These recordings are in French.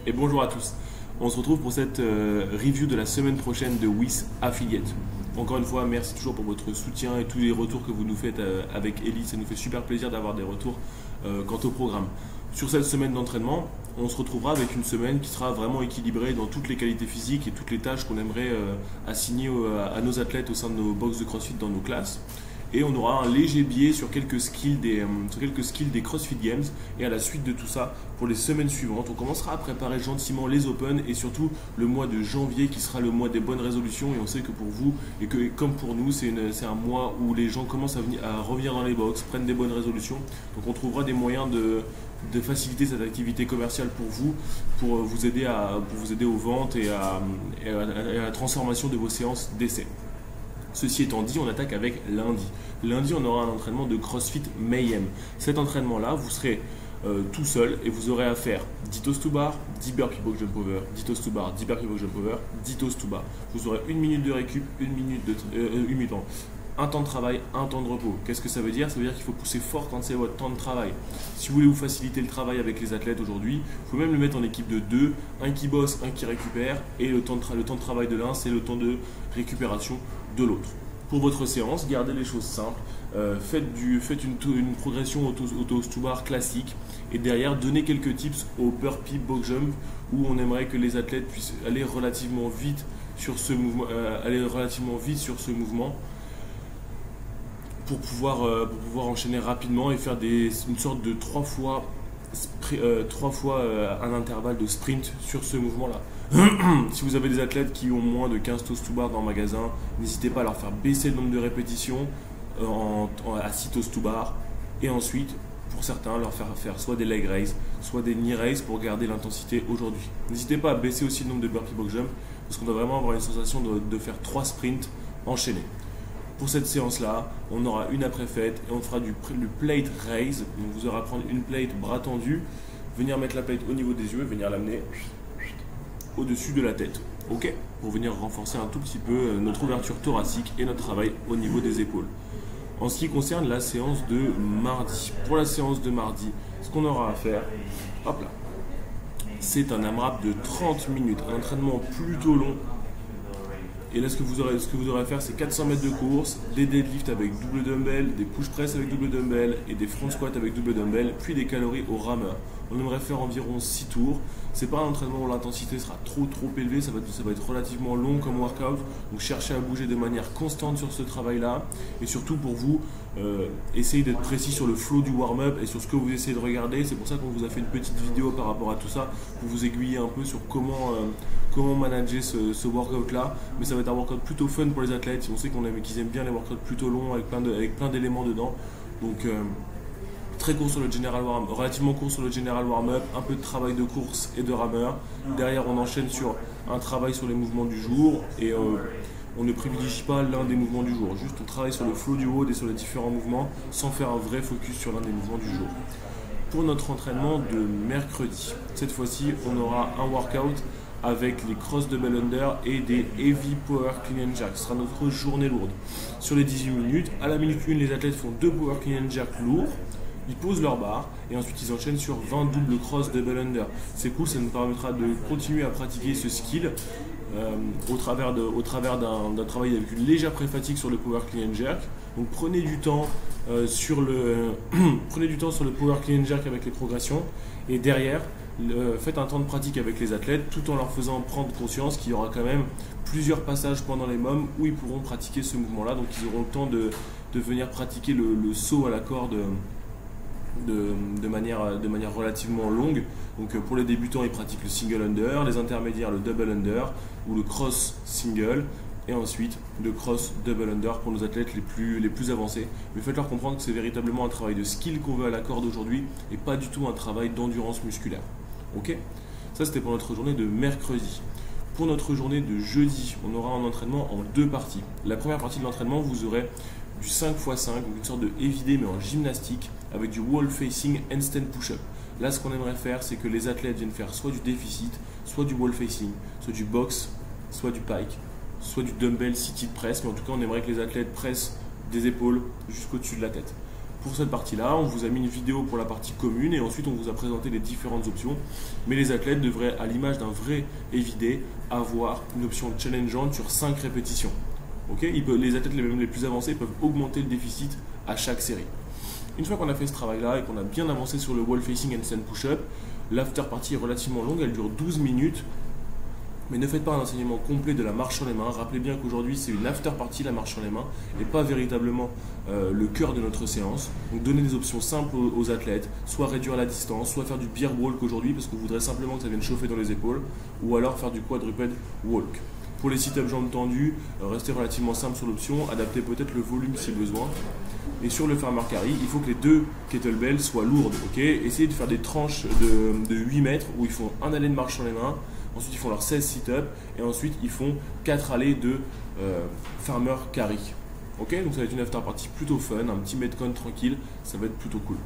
Et bonjour à tous. On se retrouve pour cette review de la semaine prochaine de WIS Affiliate. Encore une fois, merci toujours pour votre soutien et tous les retours que vous nous faites avec Ellie. Ça nous fait super plaisir d'avoir des retours quant au programme. Sur cette semaine d'entraînement, on se retrouvera avec une semaine qui sera vraiment équilibrée dans toutes les qualités physiques et toutes les tâches qu'on aimerait assigner à nos athlètes au sein de nos box de CrossFit dans nos classes. Et on aura un léger biais sur quelques skills des CrossFit Games. Et à la suite de tout ça, pour les semaines suivantes, on commencera à préparer gentiment les Open et surtout le mois de janvier qui sera le mois des bonnes résolutions. Et on sait que pour vous, et que comme pour nous, c'est un mois où les gens commencent à revenir dans les box, prennent des bonnes résolutions. Donc on trouvera des moyens de faciliter cette activité commerciale pour vous aider aux ventes et à la transformation de vos séances d'essai. Ceci étant dit, on attaque avec lundi. Lundi, on aura un entraînement de CrossFit Mayhem. Cet entraînement-là, vous serez tout seul et vous aurez à faire 10 toes to bar, 10 burpee box jump over, 10 toes to bar, 10 burpee box jump over, 10 toes to bar. Vous aurez une minute de récup, un temps de travail, un temps de repos. Qu'est-ce que ça veut dire? Ça veut dire qu'il faut pousser fort quand c'est votre temps de travail. Si vous voulez vous faciliter le travail avec les athlètes aujourd'hui, il faut même le mettre en équipe de deux, un qui bosse, un qui récupère, et le temps de travail de l'un, c'est le temps de récupération de l'autre. Pour votre séance, gardez les choses simples, faites une progression au toes to bar classique, et derrière, donnez quelques tips au burpee box jump, où on aimerait que les athlètes puissent aller relativement vite sur ce mouvement, pour pouvoir enchaîner rapidement et faire une sorte de 3 fois un intervalle de sprint sur ce mouvement-là. Si vous avez des athlètes qui ont moins de 15 toes to bar dans le magasin, n'hésitez pas à leur faire baisser le nombre de répétitions à 6 toes to bar, et ensuite, pour certains, leur faire soit des leg raise, soit des knee raise pour garder l'intensité aujourd'hui. N'hésitez pas à baisser aussi le nombre de burpee box jump, parce qu'on doit vraiment avoir une sensation de faire 3 sprints enchaînés. Pour cette séance-là, on aura une après-fête et on fera le plate raise. Donc vous aurez à prendre une plate bras tendu, venir mettre la plate au niveau des yeux, venir l'amener au-dessus de la tête. Ok, pour venir renforcer un tout petit peu notre ouverture thoracique et notre travail au niveau des épaules. En ce qui concerne la séance de mardi, pour la séance de mardi, ce qu'on aura à faire, hop là, c'est un AMRAP de 30 minutes, un entraînement plutôt long. Et là, ce que vous aurez à faire, c'est 400 mètres de course, des deadlifts avec double dumbbell, des push press avec double dumbbell et des front squats avec double dumbbell, puis des calories au rameur. On aimerait faire environ 6 tours. C'est pas un entraînement où l'intensité sera trop élevée, ça va être relativement long comme workout. Donc cherchez à bouger de manière constante sur ce travail-là. Et surtout pour vous, essayez d'être précis sur le flow du warm-up et sur ce que vous essayez de regarder. C'est pour ça qu'on vous a fait une petite vidéo par rapport à tout ça, pour vous aiguiller un peu sur comment manager ce workout-là. Mais ça va être un workout plutôt fun pour les athlètes. On sait qu'ils aiment bien les workouts plutôt longs avec plein d'éléments dedans. Donc très court sur le general warm, relativement court sur le general warm-up, un peu de travail de course et de rameur. Derrière, on enchaîne sur un travail sur les mouvements du jour et on ne privilégie pas l'un des mouvements du jour. Juste on travaille sur le flow du haut et sur les différents mouvements sans faire un vrai focus sur l'un des mouvements du jour. Pour notre entraînement de mercredi, cette fois-ci, on aura un workout avec les cross double under et des heavy power clean and jerk. Ce sera notre journée lourde. Sur les 18 minutes, à la minute 1, les athlètes font 2 power clean and jerk lourds. Ils posent leur barre et ensuite ils enchaînent sur 20 double cross double under. C'est cool, ça nous permettra de continuer à pratiquer ce skill au travers d'un travail avec une légère pré-fatigue sur le power clean and jerk. Donc prenez du temps sur le power clean and jerk avec les progressions et derrière faites un temps de pratique avec les athlètes tout en leur faisant prendre conscience qu'il y aura quand même plusieurs passages pendant les MOM où ils pourront pratiquer ce mouvement-là. Donc ils auront le temps de venir pratiquer le saut à la corde de manière relativement longue. Donc pour les débutants, ils pratiquent le single under, les intermédiaires le double under ou le cross single, et ensuite le cross double under pour nos athlètes les plus avancés. Mais faites-leur comprendre que c'est véritablement un travail de skill qu'on veut à la corde aujourd'hui et pas du tout un travail d'endurance musculaire. Ok, ça c'était pour notre journée de mercredi. Pour notre journée de jeudi, on aura un entraînement en 2 parties. La première partie de l'entraînement, vous aurez du 5x5, donc une sorte de heavy day mais en gymnastique avec du wall facing handstand push-up. Là, ce qu'on aimerait faire, c'est que les athlètes viennent faire soit du déficit, soit du wall facing, soit du box, soit du pike, soit du dumbbell seated press. Mais en tout cas, on aimerait que les athlètes pressent des épaules jusqu'au-dessus de la tête. Pour cette partie-là, on vous a mis une vidéo pour la partie commune et ensuite on vous a présenté les différentes options. Mais les athlètes devraient, à l'image d'un vrai évidé, avoir une option challengeante sur 5 répétitions. Les athlètes même les plus avancés peuvent augmenter le déficit à chaque série. Une fois qu'on a fait ce travail-là et qu'on a bien avancé sur le wall facing handstand push-up, l'after party est relativement longue, elle dure 12 minutes. Mais ne faites pas un enseignement complet de la marche sur les mains. Rappelez bien qu'aujourd'hui, c'est une after party, la marche sur les mains, et pas véritablement le cœur de notre séance. Donc, donnez des options simples aux athlètes, soit réduire la distance, soit faire du beer walk aujourd'hui, parce qu'on voudrait simplement que ça vienne chauffer dans les épaules, ou alors faire du quadruped walk. Pour les sit-ups jambes tendues, restez relativement simple sur l'option, adaptez peut-être le volume si besoin. Et sur le farmer carry, il faut que les 2 kettlebells soient lourdes. Essayez de faire des tranches de 8 mètres où ils font un allée de marche sur les mains. Ensuite, ils font leurs 16 sit-ups et ensuite, ils font 4 allées de farmer carry. Donc, ça va être une after party plutôt fun, un petit metcon tranquille, ça va être plutôt cool.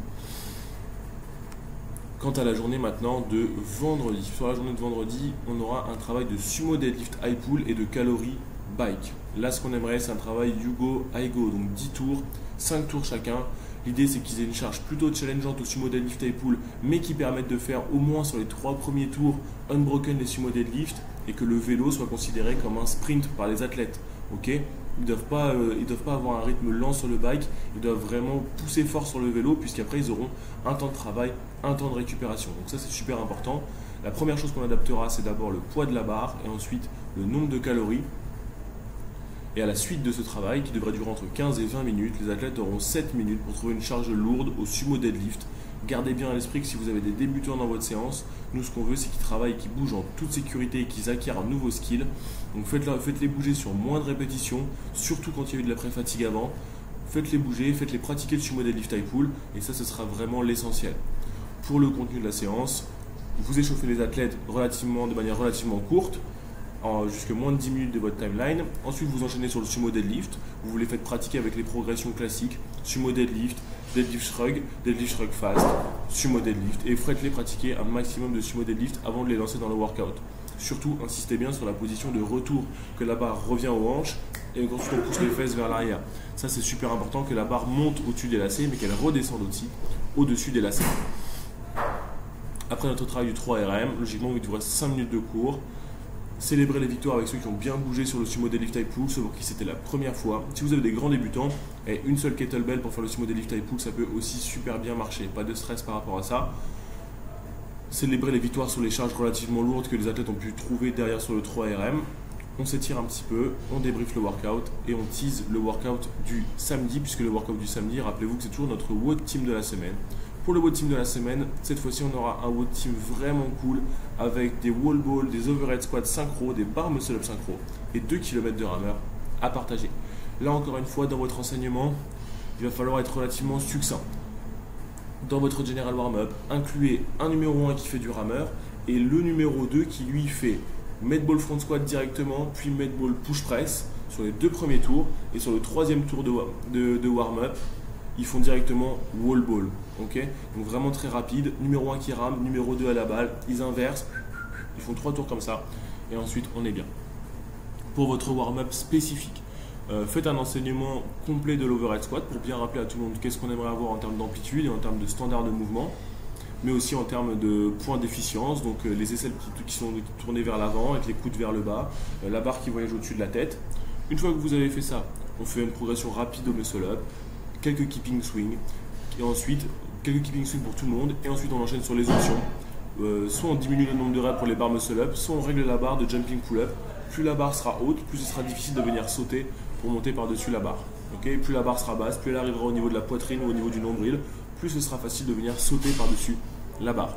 Quant à la journée maintenant de vendredi. Sur la journée de vendredi, on aura un travail de sumo deadlift high pull et de calorie bike. Là, ce qu'on aimerait, c'est un travail you go, I go, donc 10 tours, 5 tours chacun. L'idée, c'est qu'ils aient une charge plutôt challengeante au sumo deadlift high pull, mais qui permettent de faire au moins sur les 3 premiers tours unbroken les sumo deadlift et que le vélo soit considéré comme un sprint par les athlètes. Ils ne doivent pas avoir un rythme lent sur le bike, ils doivent vraiment pousser fort sur le vélo, puisqu'après, ils auront un temps de travail, un temps de récupération. Donc ça, c'est super important. La première chose qu'on adaptera, c'est d'abord le poids de la barre et ensuite le nombre de calories. Et à la suite de ce travail, qui devrait durer entre 15 et 20 minutes, les athlètes auront 7 minutes pour trouver une charge lourde au sumo deadlift. Gardez bien à l'esprit que si vous avez des débutants dans votre séance, nous ce qu'on veut c'est qu'ils travaillent, qu'ils bougent en toute sécurité et qu'ils acquièrent un nouveau skill. Donc faites-les bouger sur moins de répétitions, surtout quand il y a eu de la pré-fatigue avant. Faites-les bouger, faites-les pratiquer le sumo deadlift high pull et ça ce sera vraiment l'essentiel. Pour le contenu de la séance, vous échauffez les athlètes de manière relativement courte, jusqu'à moins de 10 minutes de votre timeline. Ensuite, vous enchaînez sur le sumo deadlift. Vous les faites pratiquer avec les progressions classiques. Sumo deadlift, deadlift shrug fast, sumo deadlift. Et faites-les pratiquer un maximum de sumo deadlift avant de les lancer dans le workout. Surtout, insistez bien sur la position de retour, que la barre revient aux hanches et ensuite on pousse les fesses vers l'arrière. Ça, c'est super important que la barre monte au-dessus des lacets, mais qu'elle redescende au-dessus des lacets. Après notre travail du 3RM, logiquement, il vous reste 5 minutes de cours. Célébrez les victoires avec ceux qui ont bien bougé sur le sumo deadlift high pull, ceux pour qui c'était la première fois. Si vous avez des grands débutants et une seule kettlebell pour faire le sumo deadlift high pull, ça peut aussi super bien marcher. Pas de stress par rapport à ça. Célébrez les victoires sur les charges relativement lourdes que les athlètes ont pu trouver derrière sur le 3RM. On s'étire un petit peu, on débriefe le workout et on tease le workout du samedi, puisque le workout du samedi, rappelez-vous que c'est toujours notre WOD team de la semaine. Pour le WOD team de la semaine, cette fois-ci on aura un WOD team vraiment cool avec des wall balls, des overhead squats synchro, des bar muscle up synchro et 2 km de rameur à partager. Là encore une fois, dans votre enseignement, il va falloir être relativement succinct. Dans votre general warm-up, incluez un numéro 1 qui fait du rameur et le numéro 2 qui lui fait med ball front squat directement, puis med ball push press sur les 2 premiers tours et sur le 3e tour de warm-up. Ils font directement wall ball, donc vraiment très rapide, numéro 1 qui rame, numéro 2 à la balle, ils inversent, ils font 3 tours comme ça, et ensuite on est bien. Pour votre warm-up spécifique, faites un enseignement complet de l'overhead squat pour bien rappeler à tout le monde qu'est-ce qu'on aimerait avoir en termes d'amplitude et en termes de standard de mouvement, mais aussi en termes de points d'efficience, donc les aisselles qui sont tournées vers l'avant avec les coudes vers le bas, la barre qui voyage au-dessus de la tête. Une fois que vous avez fait ça, on fait une progression rapide au muscle-up, quelques keeping swing et ensuite quelques keeping swing pour tout le monde et ensuite on enchaîne sur les options. Soit on diminue le nombre de reps pour les barres muscle up, soit on règle la barre de jumping pull up. Plus la barre sera haute, plus ce sera difficile de venir sauter pour monter par-dessus la barre. Plus la barre sera basse, plus elle arrivera au niveau de la poitrine ou au niveau du nombril, plus ce sera facile de venir sauter par-dessus la barre.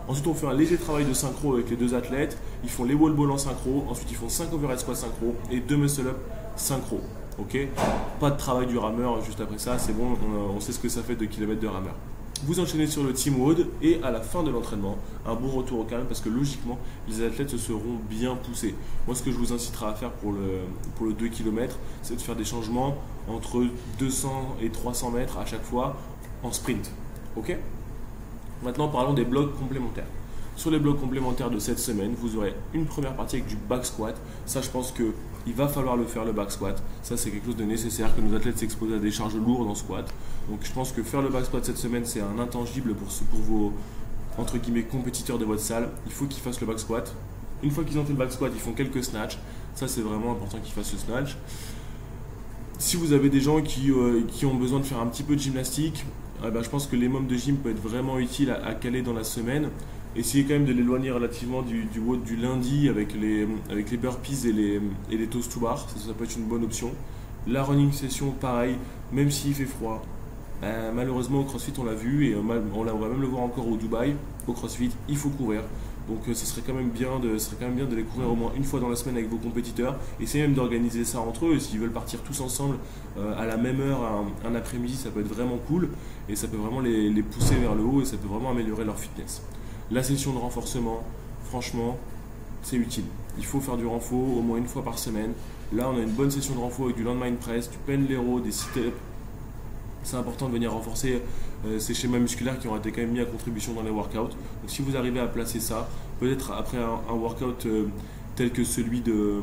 Ensuite on fait un léger travail de synchro avec les 2 athlètes, ils font les wall balls en synchro, ensuite ils font 5 overhead squats synchro et 2 muscle up synchro. Pas de travail du rameur juste après ça, c'est bon, on sait ce que ça fait 2 km de rameur. Vous enchaînez sur le team WOD et à la fin de l'entraînement, un bon retour au calme parce que logiquement, les athlètes se seront bien poussés. Moi, ce que je vous inciterai à faire pour le 2 km, c'est de faire des changements entre 200 et 300 mètres à chaque fois en sprint. Maintenant, parlons des blocs complémentaires. Sur les blocs complémentaires de cette semaine, vous aurez une première partie avec du back squat. Ça, je pense qu'il va falloir le faire, le back squat. Ça, c'est quelque chose de nécessaire, que nos athlètes s'exposent à des charges lourdes en squat. Donc, je pense que faire le back squat cette semaine, c'est un intangible pour vos, entre guillemets, compétiteurs de votre salle. Il faut qu'ils fassent le back squat. Une fois qu'ils ont fait le back squat, ils font quelques snatchs. Ça, c'est vraiment important qu'ils fassent le snatch. Si vous avez des gens qui ont besoin de faire un petit peu de gymnastique, je pense que les mômes de gym peuvent être vraiment utiles à caler dans la semaine. Essayez quand même de l'éloigner relativement du WOD du lundi avec les burpees et les toast to bar. Ça peut être une bonne option. La running session, pareil, même s'il fait froid. Malheureusement, au CrossFit, on l'a vu et on va même le voir encore au Dubaï. Au CrossFit, il faut courir. Donc ce serait quand même bien de les courir au moins une fois dans la semaine avec vos compétiteurs. Essayez même d'organiser ça entre eux. S'ils veulent partir tous ensemble à la même heure, un après-midi, ça peut être vraiment cool. Et ça peut vraiment les pousser vers le haut et ça peut vraiment améliorer leur fitness. La session de renforcement, franchement, c'est utile. Il faut faire du renfort au moins une fois par semaine. Là, on a une bonne session de renfort avec du landmine press, du pendlero, des sit-ups. C'est important de venir renforcer ces schémas musculaires qui ont été quand même mis à contribution dans les workouts. Donc si vous arrivez à placer ça, peut-être après un workout tel que celui de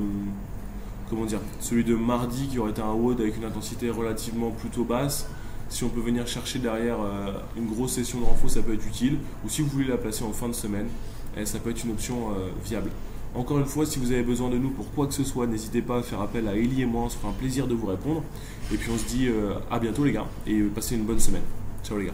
mardi qui aurait été un WOD avec une intensité relativement plutôt basse, si on peut venir chercher derrière une grosse session de renfort, ça peut être utile. Ou si vous voulez la placer en fin de semaine, ça peut être une option viable. Encore une fois, si vous avez besoin de nous pour quoi que ce soit, n'hésitez pas à faire appel à Eli et moi, on se fera un plaisir de vous répondre. Et puis on se dit à bientôt les gars, et passez une bonne semaine. Ciao les gars.